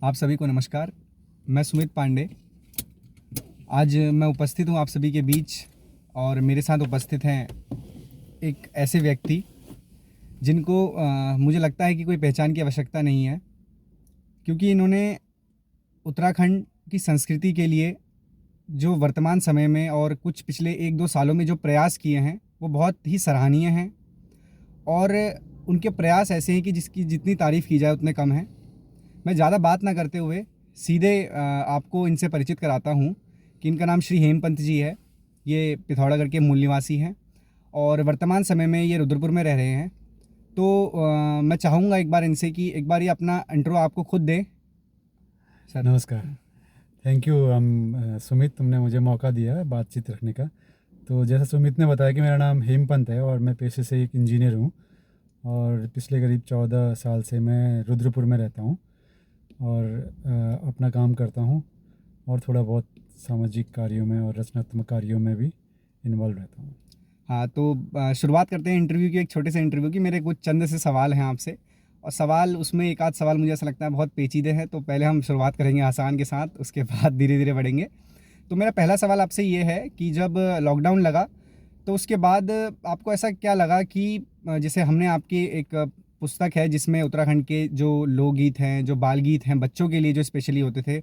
आप सभी को नमस्कार। मैं सुमित पांडे। आज मैं उपस्थित हूँ आप सभी के बीच और मेरे साथ उपस्थित हैं एक ऐसे व्यक्ति जिनको मुझे लगता है कि कोई पहचान की आवश्यकता नहीं है, क्योंकि इन्होंने उत्तराखंड की संस्कृति के लिए जो वर्तमान समय में और कुछ पिछले 1-2 सालों में जो प्रयास किए हैं वो बहुत ही सराहनीय हैं और उनके प्रयास ऐसे हैं कि जिसकी जितनी तारीफ़ की जाए उतने कम है। मैं ज़्यादा बात ना करते हुए सीधे आपको इनसे परिचित कराता हूँ कि इनका नाम श्री हेमपंत जी है। ये पिथौरागढ़ के मूल निवासी हैं और वर्तमान समय में ये रुद्रपुर में रह रहे हैं। तो मैं चाहूँगा एक बार इनसे कि एक बार ये अपना इंट्रो आपको खुद दें सर। नमस्कार। थैंक यू सुमित, तुमने मुझे मौका दिया है बातचीत रखने का। तो जैसा सुमित ने बताया कि मेरा नाम हेमपंत है और मैं पेशे से एक इंजीनियर हूँ और पिछले करीब 14 साल से मैं रुद्रपुर में रहता हूँ और अपना काम करता हूँ और थोड़ा बहुत सामाजिक कार्यों में और रचनात्मक कार्यों में भी इन्वॉल्व रहता हूँ। हाँ, तो शुरुआत करते हैं इंटरव्यू की, एक छोटे से इंटरव्यू की। मेरे कुछ चंद से सवाल हैं आपसे और सवाल उसमें एक आध सवाल मुझे ऐसा लगता है बहुत पेचीदे हैं, तो पहले हम शुरुआत करेंगे आसान के साथ, उसके बाद धीरे धीरे बढ़ेंगे। तो मेरा पहला सवाल आपसे ये है कि जब लॉकडाउन लगा तो उसके बाद आपको ऐसा क्या लगा कि जैसे हमने आपकी एक पुस्तक है जिसमें उत्तराखंड के जो लोकगीत हैं, जो बाल गीत हैं बच्चों के लिए जो स्पेशली होते थे,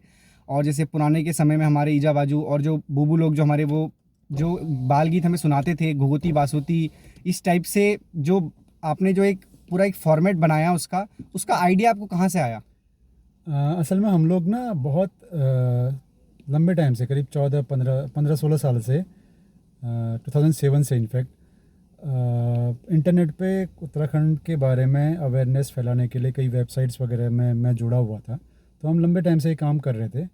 और जैसे पुराने के समय में हमारे ईजा बाजू और जो बूबू लोग जो हमारे वो जो बाल गीत हमें सुनाते थे, घुघुती बासुती, इस टाइप से जो आपने जो एक पूरा एक फॉर्मेट बनाया उसका आइडिया आपको कहाँ से आया? असल में हम लोग ना बहुत लंबे टाइम से, करीब 14 15 16 साल से 2007 से इनफैक्ट इंटरनेट पे उत्तराखंड के बारे में अवेयरनेस फैलाने के लिए कई वेबसाइट्स वगैरह में मैं जुड़ा हुआ था। तो हम लंबे टाइम से ये काम कर रहे थे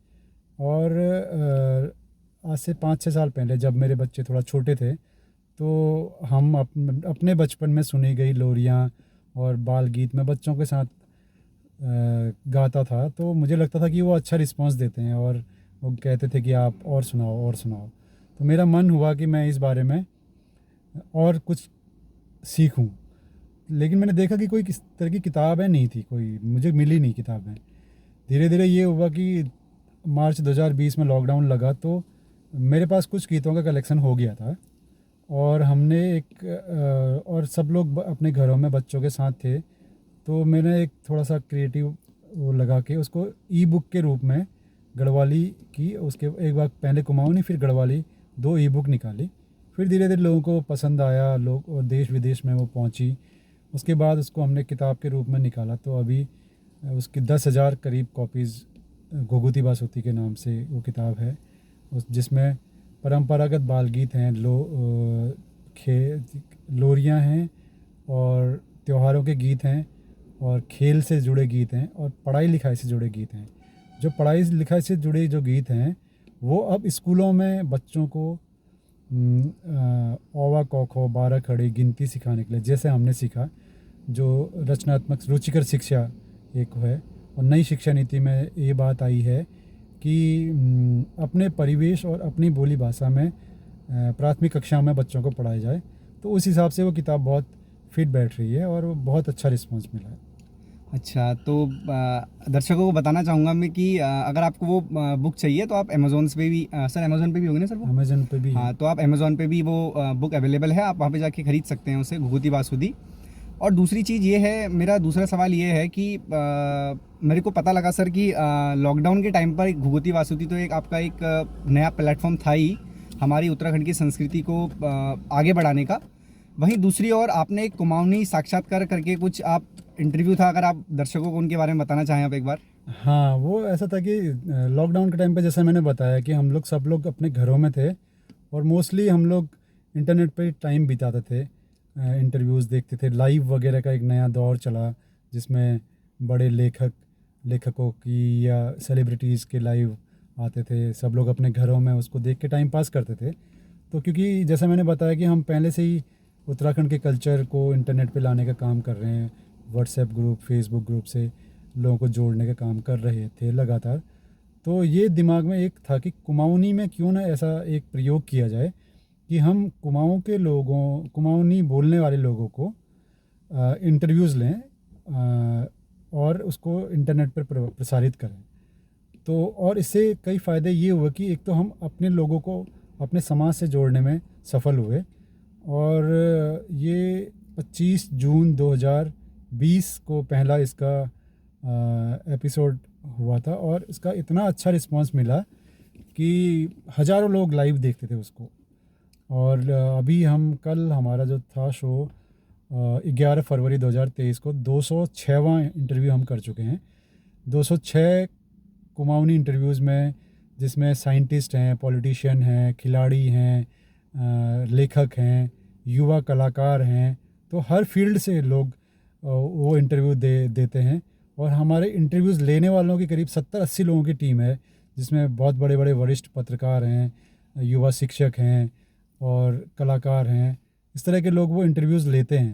और आज से 5-6 साल पहले जब मेरे बच्चे थोड़ा छोटे थे तो हम अपने बचपन में सुनी गई लोरियाँ और बाल गीत में बच्चों के साथ गाता था। तो मुझे लगता था कि वो अच्छा रिस्पांस देते हैं और वो कहते थे कि आप और सुनाओ और सुनाओ। तो मेरा मन हुआ कि मैं इस बारे में और कुछ सीखूं, लेकिन मैंने देखा कि कोई किस तरह की किताबें नहीं थी, कोई मुझे मिली नहीं किताबें। धीरे धीरे ये हुआ कि मार्च 2020 में लॉकडाउन लगा तो मेरे पास कुछ गीतों का कलेक्शन हो गया था और हमने और सब लोग अपने घरों में बच्चों के साथ थे। तो मैंने एक थोड़ा सा क्रिएटिव वो लगा के उसको ई बुक के रूप में गढ़वाली की, उसके एक बार पहले कुमाऊनी फिर गढ़वाली 2 ई बुक निकाली। फिर धीरे धीरे लोगों को पसंद आया, लोग और देश विदेश में वो पहुंची। उसके बाद उसको हमने किताब के रूप में निकाला। तो अभी उसकी 10,000 करीब कॉपीज़ घुघुती बासुती के नाम से वो किताब है, उस जिसमें परंपरागत बाल गीत हैं, लोरियाँ हैं और त्योहारों के गीत हैं और खेल से जुड़े गीत हैं और पढ़ाई लिखाई से जुड़े गीत हैं। जो पढ़ाई लिखाई से जुड़े जो गीत हैं वो अब स्कूलों में बच्चों को औवा कौ खो 12 खड़ी गिनती सिखाने के लिए, जैसे हमने सीखा, जो रचनात्मक रुचिकर शिक्षा एक है। और नई शिक्षा नीति में ये बात आई है कि अपने परिवेश और अपनी बोली भाषा में प्राथमिक कक्षा में बच्चों को पढ़ाया जाए। तो उस हिसाब से वो किताब बहुत फिट बैठ रही है और वो बहुत अच्छा रिस्पांस मिला है। अच्छा, तो दर्शकों को बताना चाहूँगा मैं कि अगर आपको वो बुक चाहिए तो आप अमेज़न पे भी सर अमेज़न पे भी होंगे ना सर वो? अमेजन पे भी है। हाँ, तो आप अमेज़न पे भी वो बुक अवेलेबल है, आप वहाँ पे जाके खरीद सकते हैं उसे, घुघुती बासुदी। और दूसरी चीज़ ये है, मेरा दूसरा सवाल ये है कि मेरे को पता लगा सर कि लॉकडाउन के टाइम पर घुघुती बासुदी तो एक आपका एक नया प्लेटफॉर्म था ही हमारी उत्तराखंड की संस्कृति को आगे बढ़ाने का। वहीं दूसरी ओर आपने एक कुमाऊनी साक्षात्कार करके कुछ आप इंटरव्यू था, अगर आप दर्शकों को उनके बारे में बताना चाहें आप एक बार। हाँ, वो ऐसा था कि लॉकडाउन के टाइम पे जैसे मैंने बताया कि हम लोग सब लोग अपने घरों में थे और मोस्टली हम लोग इंटरनेट पे टाइम बिताते थे, इंटरव्यूज़ देखते थे। लाइव वगैरह का एक नया दौर चला जिसमें बड़े लेखकों की या सेलिब्रिटीज़ के लाइव आते थे। सब लोग अपने घरों में उसको देख के टाइम पास करते थे। तो क्योंकि जैसा मैंने बताया कि हम पहले से ही उत्तराखंड के कल्चर को इंटरनेट पे लाने का काम कर रहे हैं, व्हाट्सएप ग्रुप, फेसबुक ग्रुप से लोगों को जोड़ने का काम कर रहे थे लगातार। तो ये दिमाग में एक था कि कुमाऊनी में क्यों ना ऐसा एक प्रयोग किया जाए कि हम कुमाऊनी बोलने वाले लोगों को इंटरव्यूज़ लें और उसको इंटरनेट पर प्रसारित करें। तो और इससे कई फ़ायदे ये हुए कि एक तो हम अपने लोगों को अपने समाज से जोड़ने में सफल हुए, और ये 25 जून 2020 को पहला इसका एपिसोड हुआ था, और इसका इतना अच्छा रिस्पांस मिला कि हज़ारों लोग लाइव देखते थे उसको। और अभी हम कल हमारा जो था शो 11 फरवरी 2023 को 206वां इंटरव्यू हम कर चुके हैं। 206 कुमाऊनी इंटरव्यूज़ में, जिसमें साइंटिस्ट हैं, पॉलिटिशियन हैं, खिलाड़ी हैं, लेखक हैं, युवा कलाकार हैं, तो हर फील्ड से लोग वो इंटरव्यू देते हैं। और हमारे इंटरव्यूज़ लेने वालों की करीब 70-80 लोगों की टीम है, जिसमें बहुत बड़े बड़े वरिष्ठ पत्रकार हैं, युवा शिक्षक हैं और कलाकार हैं। इस तरह के लोग वो इंटरव्यूज़ लेते हैं।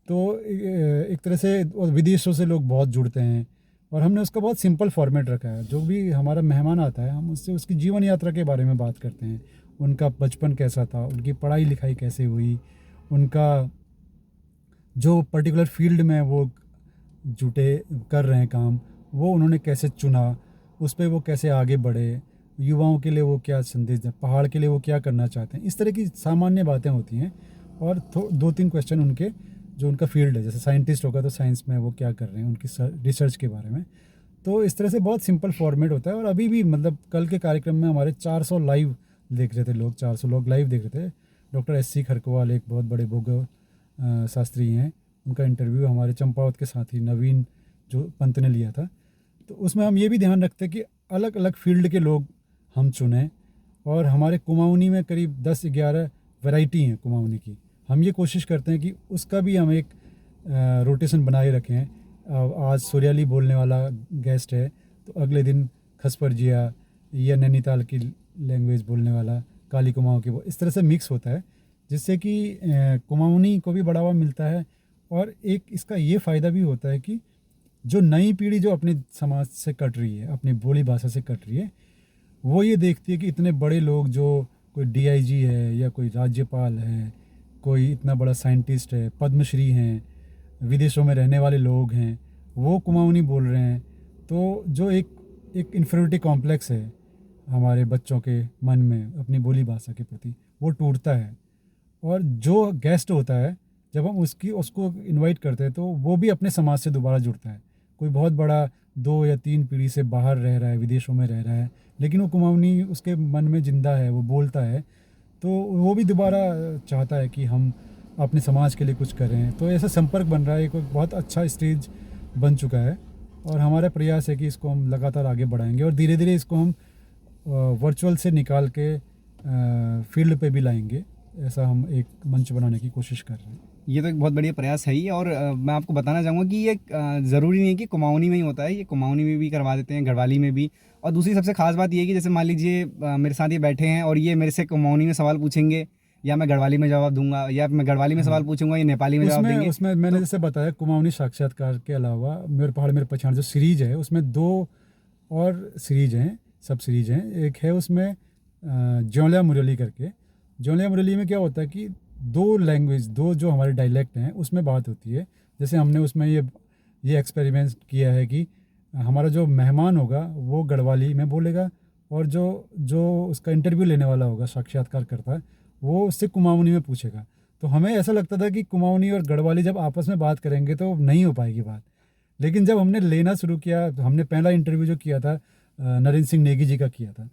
तो एक तरह से विदेशों से लोग बहुत जुड़ते हैं, और हमने उसका बहुत सिंपल फॉर्मेट रखा है। जो भी हमारा मेहमान आता है, हम उससे उसकी जीवन यात्रा के बारे में बात करते हैं। उनका बचपन कैसा था, उनकी पढ़ाई लिखाई कैसे हुई, उनका जो पर्टिकुलर फील्ड में वो जुटे कर रहे हैं काम, वो उन्होंने कैसे चुना, उस पे वो कैसे आगे बढ़े, युवाओं के लिए वो क्या संदेश दें, पहाड़ के लिए वो क्या करना चाहते हैं। इस तरह की सामान्य बातें होती हैं, और 2-3 क्वेश्चन उनके जो उनका फील्ड है, जैसे साइंटिस्ट होगा तो साइंस में वो क्या कर रहे हैं, उनकी रिसर्च के बारे में। तो इस तरह से बहुत सिंपल फॉर्मेट होता है। और अभी भी मतलब कल के कार्यक्रम में हमारे 400 लाइव देख रहे थे लोग, 400 लोग लाइव देख रहे थे। डॉक्टर SC खरकवाल एक बहुत बड़े भूगोल शास्त्री हैं, उनका इंटरव्यू हमारे चंपावत के साथी नवीन जो पंत ने लिया था। तो उसमें हम ये भी ध्यान रखते हैं कि अलग अलग फील्ड के लोग हम चुनें। और हमारे कुमाऊनी में करीब 10-11 वैरायटी हैं कुमाऊनी की। हम ये कोशिश करते हैं कि उसका भी हम एक रोटेशन बनाए रखें। आज सुरियाली बोलने वाला गेस्ट है, तो अगले दिन खसपरजिया या नैनीताल की लैंग्वेज बोलने वाला, काली कुमाऊँ की, वो इस तरह से मिक्स होता है, जिससे कि कुमाऊनी को भी बढ़ावा मिलता है। और एक इसका ये फ़ायदा भी होता है कि जो नई पीढ़ी जो अपने समाज से कट रही है, अपनी बोली भाषा से कट रही है, वो ये देखती है कि इतने बड़े लोग, जो कोई DIG है या कोई राज्यपाल है, कोई इतना बड़ा साइंटिस्ट है, पद्मश्री हैं, विदेशों में रहने वाले लोग हैं, वो कुमाऊनी बोल रहे हैं। तो जो एक इन्फीरियरिटी कॉम्प्लेक्स है हमारे बच्चों के मन में अपनी बोली भाषा के प्रति, वो टूटता है। और जो गेस्ट होता है, जब हम उसको इनवाइट करते हैं, तो वो भी अपने समाज से दोबारा जुड़ता है। कोई बहुत बड़ा 2 या 3 पीढ़ी से बाहर रह रहा है, विदेशों में रह रहा है, लेकिन वो कुमाऊनी उसके मन में ज़िंदा है, वो बोलता है, तो वो भी दोबारा चाहता है कि हम अपने समाज के लिए कुछ करें। तो ऐसा संपर्क बन रहा है, एक बहुत अच्छा स्टेज बन चुका है। और हमारा प्रयास है कि इसको हम लगातार आगे बढ़ाएंगे, और धीरे धीरे इसको हम वर्चुअल से निकाल के फील्ड पे भी लाएंगे। ऐसा हम एक मंच बनाने की कोशिश कर रहे हैं। ये तो एक बहुत बढ़िया प्रयास है ही। और मैं आपको बताना चाहूँगा कि ये ज़रूरी नहीं है कि कुमाऊनी में ही होता है, ये कुमाऊनी में भी करवा देते हैं, गढ़वाली में भी। और दूसरी सबसे खास बात ये है कि जैसे मान लीजिए मेरे साथ ये बैठे हैं और ये मेरे से कुमाऊनी में सवाल पूछेंगे, या मैं गढ़वाली में जवाब दूंगा, या मैं गढ़वाली में सवाल पूछूंगा, ये नेपाली में जवाब देंगे। उसमें मैंने जैसे बताया, कुमाऊनी साक्षात्कार के अलावा मेरे पहाड़ मेरे पहचान जो सीरीज है, उसमें 2 और सीरीज हैं, सब सीरीज हैं। एक है उसमें ज्योल्या मुरली करके। ज्योल्या मुरली में क्या होता है कि 2 लैंग्वेज, 2 जो हमारे डायलेक्ट हैं, उसमें बात होती है। जैसे हमने उसमें ये एक्सपेरिमेंट किया है कि हमारा जो मेहमान होगा वो गढ़वाली में बोलेगा, और जो उसका इंटरव्यू लेने वाला होगा, साक्षात्कार करता है, वो उससे कुमाऊनी में पूछेगा। तो हमें ऐसा लगता था कि कुमाऊनी और गढ़वाली जब आपस में बात करेंगे तो नहीं हो पाएगी बात। लेकिन जब हमने लेना शुरू किया, तो हमने पहला इंटरव्यू जो किया था नरेंद्र सिंह नेगी जी का किया था,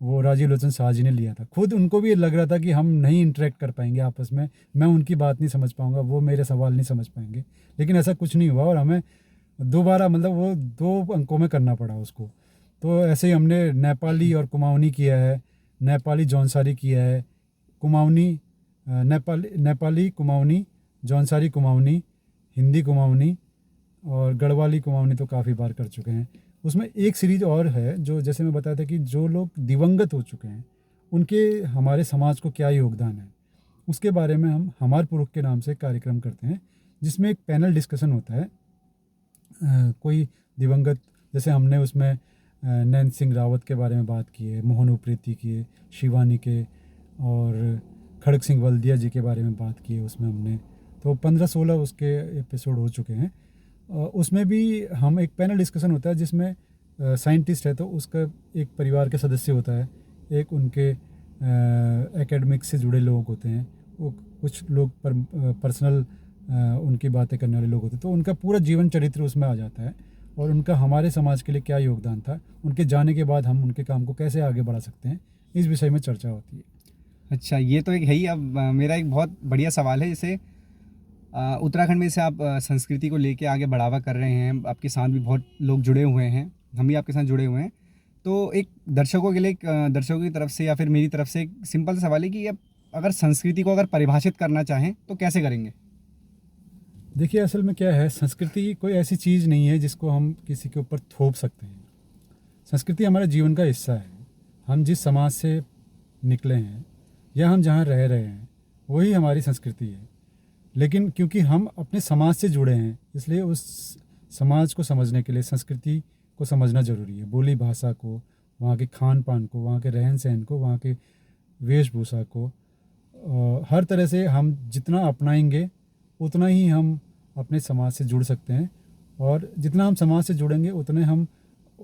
वो राजीव लोचन शाह जी ने लिया था। खुद उनको भी लग रहा था कि हम नहीं इंटरेक्ट कर पाएंगे आपस में, मैं उनकी बात नहीं समझ पाऊंगा, वो मेरे सवाल नहीं समझ पाएंगे। लेकिन ऐसा कुछ नहीं हुआ, और हमें दोबारा मतलब वो 2 अंकों में करना पड़ा उसको। तो ऐसे ही हमने नेपाली और कुमाऊनी किया है, नेपाली जौनसारी किया है, कुमाऊनी नेपाली कुमाऊनी, जौनसारी कुमाऊनी, हिंदी कुमाऊनी, और गढ़वाली कुमाऊनी तो काफ़ी बार कर चुके हैं। उसमें एक सीरीज और है, जो जैसे मैं बताया था कि जो लोग दिवंगत हो चुके हैं, उनके हमारे समाज को क्या योगदान है, उसके बारे में हम हमार पुरुष के नाम से कार्यक्रम करते हैं, जिसमें एक पैनल डिस्कशन होता है। कोई दिवंगत, जैसे हमने उसमें नैन सिंह रावत के बारे में बात की है, मोहन उप्रेती की है, शिवानी के, और खड़ग सिंह वल्दिया जी के बारे में बात की है उसमें हमने। तो 15-16 उसके एपिसोड हो चुके हैं। उसमें भी हम एक पैनल डिस्कशन होता है, जिसमें साइंटिस्ट है तो उसका एक परिवार के सदस्य होता है, एक उनके एकेडमिक्स से जुड़े लोग होते हैं, वो कुछ लोग पर्सनल उनकी बातें करने वाले लोग होते हैं, तो उनका पूरा जीवन चरित्र उसमें आ जाता है और उनका हमारे समाज के लिए क्या योगदान था, उनके जाने के बाद हम उनके काम को कैसे आगे बढ़ा सकते हैं, इस विषय में चर्चा होती है। अच्छा, ये तो एक है ही। अब मेरा एक बहुत बढ़िया सवाल है, जैसे उत्तराखंड में से आप संस्कृति को लेके आगे बढ़ावा कर रहे हैं, आपके साथ भी बहुत लोग जुड़े हुए हैं, हम भी आपके साथ जुड़े हुए हैं, तो एक दर्शकों के लिए दर्शकों की तरफ से या फिर मेरी तरफ से एक सिंपल सा सवाल है कि अब अगर संस्कृति को अगर परिभाषित करना चाहें तो कैसे करेंगे? देखिए, असल में क्या है, संस्कृति कोई ऐसी चीज़ नहीं है जिसको हम किसी के ऊपर थोप सकते हैं। संस्कृति हमारे जीवन का हिस्सा है। हम जिस समाज से निकले हैं या हम जहाँ रह रहे हैं वही हमारी संस्कृति है। लेकिन क्योंकि हम अपने समाज से जुड़े हैं, इसलिए उस समाज को समझने के लिए संस्कृति को समझना ज़रूरी है। बोली भाषा को, वहाँ के खान पान को, वहाँ के रहन सहन को, वहाँ के वेशभूषा को, हर तरह से हम जितना अपनाएंगे उतना ही हम अपने समाज से जुड़ सकते हैं, और जितना हम समाज से जुड़ेंगे उतने हम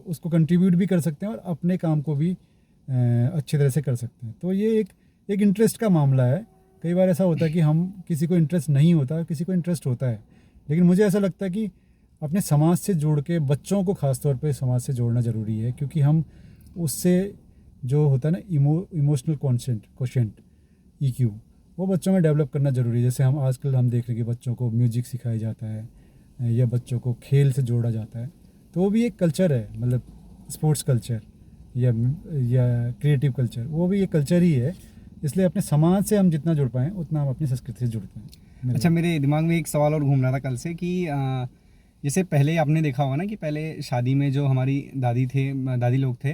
उसको कंट्रीब्यूट भी कर सकते हैं और अपने काम को भी अच्छी तरह से कर सकते हैं। तो ये एक इंटरेस्ट का मामला है। कई बार ऐसा होता है कि हम किसी को इंटरेस्ट नहीं होता, किसी को इंटरेस्ट होता है, लेकिन मुझे ऐसा लगता है कि अपने समाज से जोड़ के बच्चों को ख़ास तौर पे समाज से जोड़ना ज़रूरी है, क्योंकि हम उससे जो होता है ना इमोशनल क्वोशेंट EQ, वो बच्चों में डेवलप करना ज़रूरी है। जैसे हम आजकल हम देख रहे हैं कि बच्चों को म्यूजिक सिखाया जाता है या बच्चों को खेल से जोड़ा जाता है, तो वो भी एक कल्चर है, मतलब स्पोर्ट्स कल्चर या क्रिएटिव कल्चर, वो भी एक कल्चर ही है। इसलिए अपने समाज से हम जितना जुड़ पाएँ उतना हम अपनी संस्कृति से जुड़ते हैं। अच्छा, मेरे दिमाग में एक सवाल और घूम रहा था कल से कि जैसे पहले आपने देखा होगा ना कि पहले शादी में जो हमारी दादी लोग थे,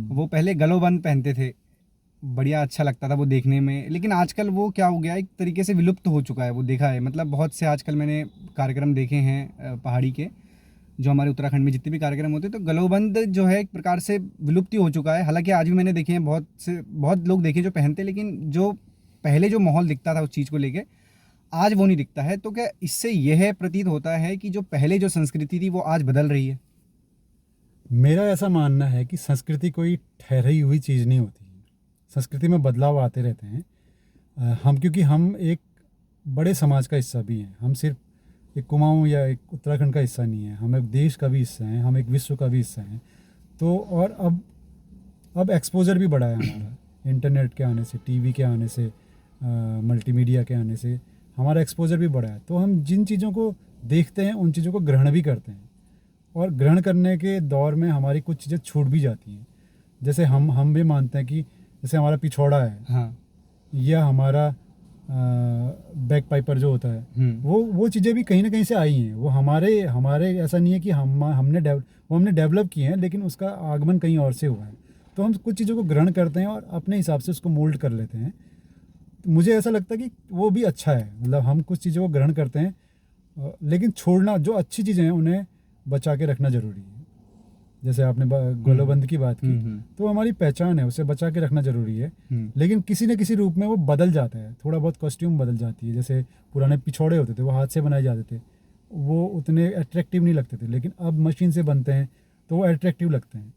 वो पहले गलोबंद पहनते थे, बढ़िया अच्छा लगता था वो देखने में। लेकिन आजकल वो क्या हो गया, एक तरीके से विलुप्त हो चुका है, वो देखा है। मतलब बहुत से आजकल मैंने कार्यक्रम देखे हैं पहाड़ी के, जो हमारे उत्तराखंड में जितने भी कार्यक्रम होते हैं, तो गलोबंद जो है एक प्रकार से विलुप्ति हो चुका है। हालांकि आज भी मैंने देखे हैं, बहुत लोग देखे जो पहनते हैं, लेकिन जो पहले जो माहौल दिखता था उस चीज़ को लेके, आज वो नहीं दिखता है। तो क्या इससे यह प्रतीत होता है कि जो पहले जो संस्कृति थी वो आज बदल रही है? मेरा ऐसा मानना है कि संस्कृति कोई ठहरी हुई चीज़ नहीं होती है। संस्कृति में बदलाव आते रहते हैं। क्योंकि हम एक बड़े समाज का हिस्सा भी हैं। हम सिर्फ एक कुमाऊँ या एक उत्तराखंड का हिस्सा नहीं है, हम एक देश का भी हिस्सा हैं, हम एक विश्व का भी हिस्सा हैं। तो और अब एक्सपोजर भी बढ़ा है हमारा, इंटरनेट के आने से, टीवी के आने से, मल्टीमीडिया के आने से हमारा एक्सपोजर भी बढ़ा है। तो हम जिन चीज़ों को देखते हैं उन चीज़ों को ग्रहण भी करते हैं, और ग्रहण करने के दौर में हमारी कुछ चीज़ें छूट भी जाती हैं। जैसे हम भी मानते हैं कि जैसे हमारा पिछौड़ा है, हाँ, या हमारा बैक पाइपर जो होता है, वो चीज़ें भी कहीं ना कहीं से आई हैं। वो हमारे ऐसा नहीं है कि हमने डेवलप किए हैं, लेकिन उसका आगमन कहीं और से हुआ है। तो हम कुछ चीज़ों को ग्रहण करते हैं और अपने हिसाब से उसको मोल्ड कर लेते हैं। तो मुझे ऐसा लगता है कि वो भी अच्छा है। मतलब हम कुछ चीज़ों को ग्रहण करते हैं, लेकिन छोड़ना, जो अच्छी चीज़ें हैं उन्हें बचा के रखना ज़रूरी है। जैसे आपने गलोबंद की बात की, तो हमारी पहचान है, उसे बचा के रखना ज़रूरी है। लेकिन किसी न किसी रूप में वो बदल जाता है, थोड़ा बहुत कॉस्ट्यूम बदल जाती है। जैसे पुराने पिछौड़े होते थे, वो हाथ से बनाए जाते थे, वो उतने अट्रैक्टिव नहीं लगते थे, लेकिन अब मशीन से बनते हैं तो वो अट्रैक्टिव लगते हैं।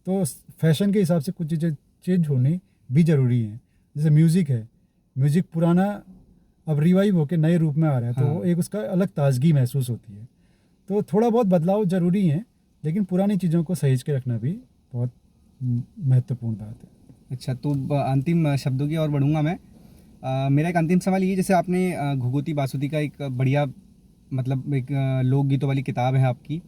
तो फैशन के हिसाब से कुछ चीज़ें चेंज होनी भी ज़रूरी है। जैसे म्यूज़िक है, म्यूज़िक पुराना अब रिवाइव होकर नए रूप में आ रहा है, तो वो एक उसका अलग ताजगी महसूस होती है। तो थोड़ा बहुत बदलाव ज़रूरी है, लेकिन पुरानी चीज़ों को सहेज के रखना भी बहुत महत्वपूर्ण बात है। अच्छा, तो अंतिम शब्दों की ओर बढ़ूंगा मैं। मेरा एक अंतिम सवाल ये, जैसे आपने घुघुती बासुती का एक बढ़िया, मतलब एक लोकगीतों वाली किताब है आपकी,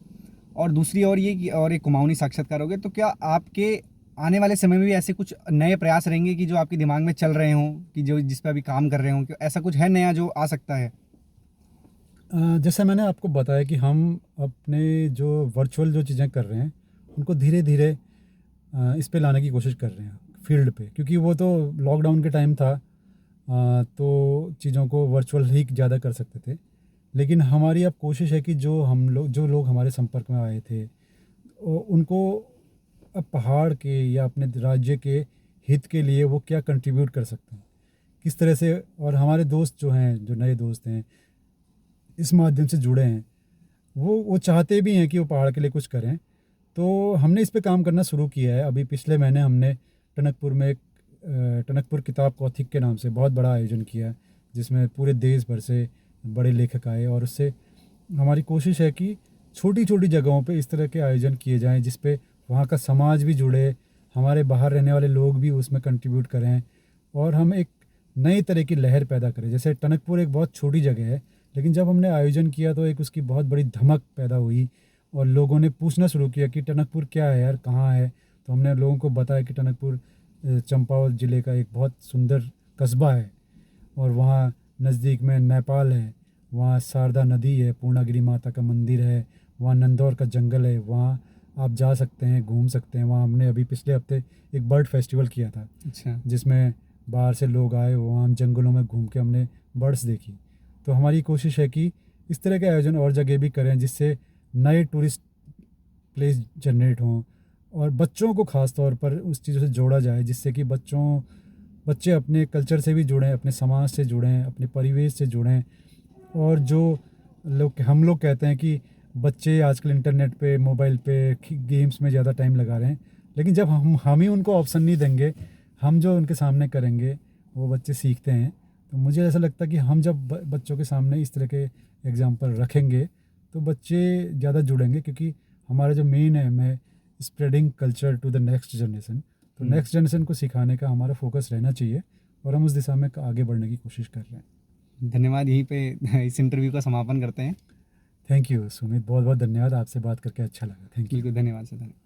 और दूसरी ओर ये कि और एक कुमाऊनी साक्षात्कार हो गए, तो क्या आपके आने वाले समय में भी ऐसे कुछ नए प्रयास रहेंगे कि जो आपके दिमाग में चल रहे हों, कि जो जिस पर अभी काम कर रहे हों, कि ऐसा कुछ है नया जो आ सकता है? जैसे मैंने आपको बताया कि हम अपने जो वर्चुअल जो चीज़ें कर रहे हैं उनको धीरे धीरे इस पे लाने की कोशिश कर रहे हैं फील्ड पे, क्योंकि वो तो लॉकडाउन के टाइम था, तो चीज़ों को वर्चुअल ही ज़्यादा कर सकते थे। लेकिन हमारी अब कोशिश है कि जो लोग हमारे संपर्क में आए थे उनको अब पहाड़ के या अपने राज्य के हित के लिए वो क्या कंट्रीब्यूट कर सकते हैं, किस तरह से। और हमारे दोस्त जो हैं, जो नए दोस्त हैं इस माध्यम से जुड़े हैं, वो चाहते भी हैं कि वो पहाड़ के लिए कुछ करें। तो हमने इस पे काम करना शुरू किया है। अभी पिछले महीने हमने टनकपुर में एक टनकपुर किताब कौथिक के नाम से बहुत बड़ा आयोजन किया, जिसमें पूरे देश भर से बड़े लेखक आए, और उससे हमारी कोशिश है कि छोटी छोटी जगहों पे इस तरह के आयोजन किए जाएं जिस पे वहाँ का समाज भी जुड़े, हमारे बाहर रहने वाले लोग भी उसमें कंट्रीब्यूट करें, और हम एक नई तरह की लहर पैदा करें। जैसे टनकपुर एक बहुत छोटी जगह है, लेकिन जब हमने आयोजन किया तो एक उसकी बहुत बड़ी धमक पैदा हुई, और लोगों ने पूछना शुरू किया कि टनकपुर क्या है यार, कहाँ है। तो हमने लोगों को बताया कि टनकपुर चंपावत ज़िले का एक बहुत सुंदर कस्बा है, और वहाँ नज़दीक में नेपाल है, वहाँ शारदा नदी है, पूर्णागिरी माता का मंदिर है, वहाँ नंदौर का जंगल है, वहाँ आप जा सकते हैं, घूम सकते हैं। वहाँ हमने अभी पिछले हफ्ते एक बर्ड फेस्टिवल किया था, अच्छा। जिसमें बाहर से लोग आए, वहाँ हम जंगलों में घूम के हमने बर्ड्स देखी। तो हमारी कोशिश है कि इस तरह के आयोजन और जगह भी करें, जिससे नए टूरिस्ट प्लेस जनरेट हों, और बच्चों को ख़ास तौर पर उस चीज़ों से जोड़ा जाए, जिससे कि बच्चे अपने कल्चर से भी जुड़ें, अपने समाज से जुड़ें, अपने परिवेश से जुड़ें। और जो हम लोग कहते हैं कि बच्चे आजकल इंटरनेट पे, मोबाइल पे, गेम्स में ज़्यादा टाइम लगा रहे हैं, लेकिन जब हम ही उनको ऑप्शन नहीं देंगे, हम जो उनके सामने करेंगे वो बच्चे सीखते हैं। तो मुझे ऐसा लगता है कि हम जब बच्चों के सामने इस तरह के एग्जाम्पल रखेंगे तो बच्चे ज़्यादा जुड़ेंगे, क्योंकि हमारा जो मेन है, मैं spreading culture to the next generation. तो नेक्स्ट जनरेशन को सिखाने का हमारा फोकस रहना चाहिए, और हम उस दिशा में आगे बढ़ने की कोशिश कर रहे हैं। धन्यवाद। यहीं पे इस इंटरव्यू का समापन करते हैं। थैंक यू सुमित, बहुत बहुत धन्यवाद। आपसे बात करके अच्छा लगा। Thank you. बिल्कुल, धन्यवाद सर।